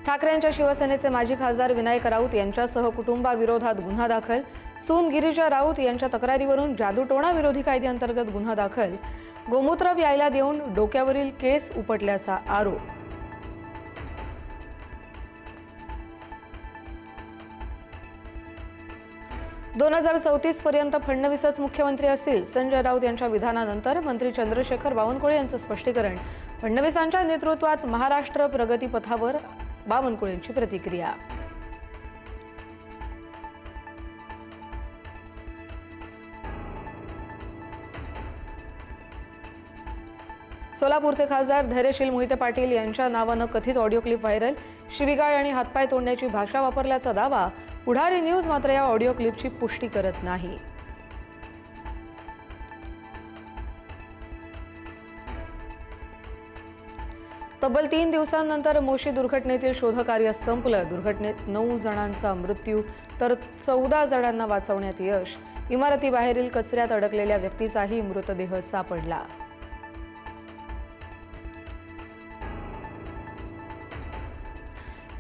ठाकरेंच्या शिवसेनेचे माजी खासदार विनायक राऊत यांच्यासह कुटुंबाविरोधात गुन्हा दाखल। सून गिरीजा राऊत यांच्या तक्रारीवरून जादूटोणा विरोधी कायद्याअंतर्गत गुन्हा दाखल। गोमूत्र प्यायला देऊन डोक्यावरील केस उपटल्याचा आरोप। दोन 2034 पर्यंत फडणवीसच मुख्यमंत्री असतील। संजय राऊत यांच्या विधानानंतर मंत्री चंद्रशेखर बावनकुळे यांचं स्पष्टीकरण। फडणवीसांच्या नेतृत्वात महाराष्ट्र प्रगतीपथावर, बावनकुळेंची प्रतिक्रिया। सोलापूरचे खासदार धैर्यशील मोहिते पाटील यांच्या नावानं कथित ऑडिओ क्लिप व्हायरल। शिवीगाळ आणि हातपाय तोडण्याची भाषा वापरल्याचा दावा। पुढारी न्यूज मात्र या ऑडिओ क्लिपची पुष्टी करत नाही। तब्बल 3 दिवसांनंतर मोशी दुर्घटनेतील शोधकार्य संपलं। दुर्घटनेत 9 जणांचा मृत्यू तर 14 जणांना वाचवण्यात यश। इमारतीबाहेरील कचऱ्यात अडकलेल्या व्यक्तीचाही मृतदेह सापडला।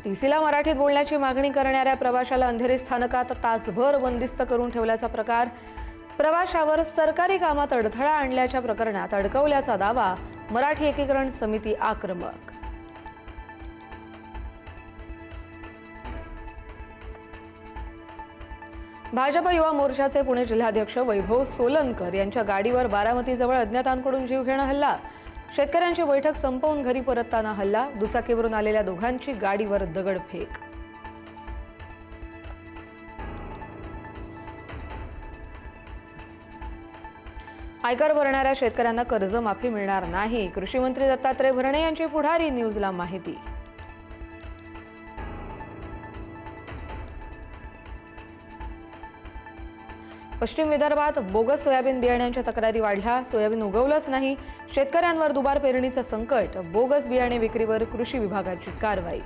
टीसीला मराठीत बोलण्याची मागणी करणाऱ्या प्रवाशाला अंधेरी स्थानकात तासभर बंदिस्त करून ठेवल्याचा प्रकार। प्रवाशावर सरकारी कामात अडथळा आणल्याच्या प्रकरणात अडकवल्याचा दावा। मराठी एकीकरण समिती आक्रमक। भाजप युवा मोर्चाचे पुणे जिल्हाध्यक्ष वैभव सोलनकर यांच्या गाडीवर बारामतीजवळ अज्ञातांकडून जीवघेणा हल्ला। शेतकऱ्यांची बैठक संपवून घरी परतताना हल्ला। दुचाकीवरून आलेल्या दोघांची गाडीवर दगडफेक। आयकर भरणाऱ्या शेतकऱ्यांना कर्जमाफी मिळणार नाही। कृषी मंत्री दत्तात्रय भरणे यांची पुढारी न्यूजला माहिती। पश्चिम विदर्भात बोगस सोयाबीन बियाण्यांच्या तक्रारी वाढल्या। सोयाबीन उगवलंच नाही। शेतकऱ्यांवर दुबार पेरणीचं संकट। बोगस बियाणे विक्रीवर कृषी विभागाची कारवाई।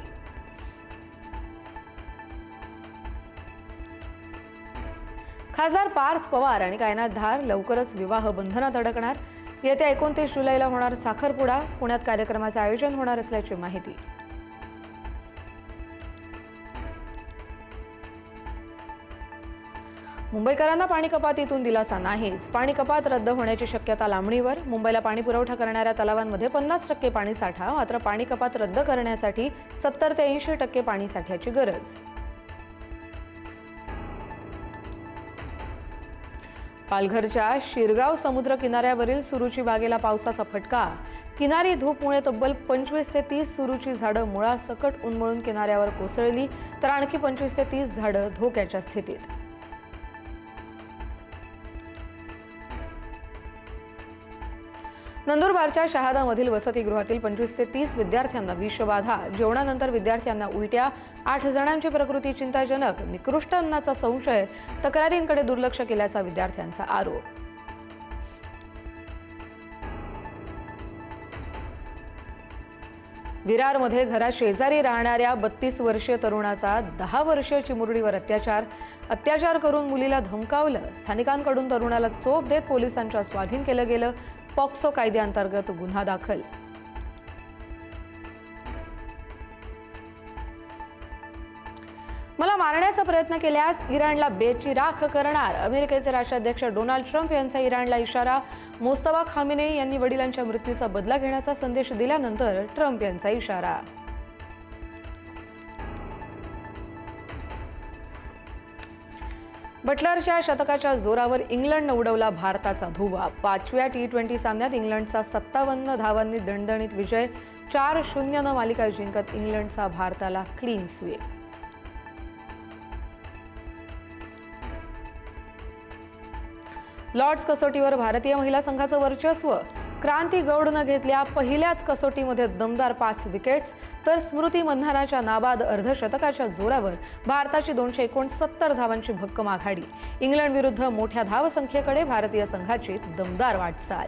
खासदार पार्थ पवार आणि कायनाथ धार लवकरच विवाह बंधनात अडकणार। येत्या 29 जुलैला होणार साखरपुडा। पुण्यात कार्यक्रमाचे आयोजन होणार असल्याची माहिती। मुंबईकरांना पाणी कपातीतून दिलासा नाहीच। पाणी कपात रद्द होण्याची शक्यता लांबणीवर। मुंबईला पाणी पुरवठा करणाऱ्या तलावांमध्ये 50% पाणीसाठा, मात्र पाणी कपात रद्द करण्यासाठी 70 ते 80% पाणीसाठ्याची गरज। पालघरच्या शिरगाव समुद्र किनाऱ्यावरील सुरूची बागेला पावसाचा फटका। किनारी धूपमुळे तब्बल 25 ते 30 सुरूची झाडं मुळासकट उन्मळून किनाऱ्यावर कोसळली, तर आणखी 25 ते 30 झाडं धोक्याच्या स्थितीत। नंदुरबारच्या शहादामधील वसतिगृहातील 25 ते 30 विद्यार्थ्यांना विषबाधा। जेवणानंतर विद्यार्थ्यांना उलट्या। 8 जणांची प्रकृती चिंताजनक। निकृष्ट अन्नाचा संशय। तक्रारींकडे दुर्लक्ष केल्याचा विद्यार्थ्यांचा आरोप। विरारमध्ये घरात शेजारी राहणाऱ्या 32 वर्षीय तरुणाचा 10 वर्षीय चिमुरडीवर अत्याचार करून मुलीला धमकावलं। स्थानिकांकडून तरुणाला चोप देत पोलिसांच्या स्वाधीन केलं गेलं। पॉक्सो कायद्याअंतर्गत गुन्हा दाखल। मला मारण्याचा प्रयत्न केल्यास इराणला बेचिराख करणार। अमेरिकेचे राष्ट्राध्यक्ष डोनाल्ड ट्रम्प यांचा इराणला इशारा। मोस्तफा खामेनेई यांनी वडिलांच्या मृत्यूचा बदला घेण्याचा संदेश दिल्यानंतर ट्रम्प यांचा इशारा। बटलरच्या शतकाच्या जोरावर इंग्लंडनं उडवला भारताचा धुव्वा। 5व्या T20 सामन्यात इंग्लंडचा 57 धावांनी दणदणीत विजय। 4-0 मालिका जिंकत इंग्लंडचा भारताला क्लीन स्वीप। लॉर्ड्स कसोटीवर भारतीय महिला संघाचं वर्चस्व। क्रांती गौडनं घेतल्या पहिल्याच कसोटीमध्ये दमदार 5 विकेट्स, तर स्मृती मंधानाच्या नाबाद अर्धशतकाच्या जोरावर भारताची 269 धावांची भक्कम आघाडी। इंग्लंड विरुद्ध मोठ्या धावसंख्येकडे भारतीय संघाची दमदार वाटचाल।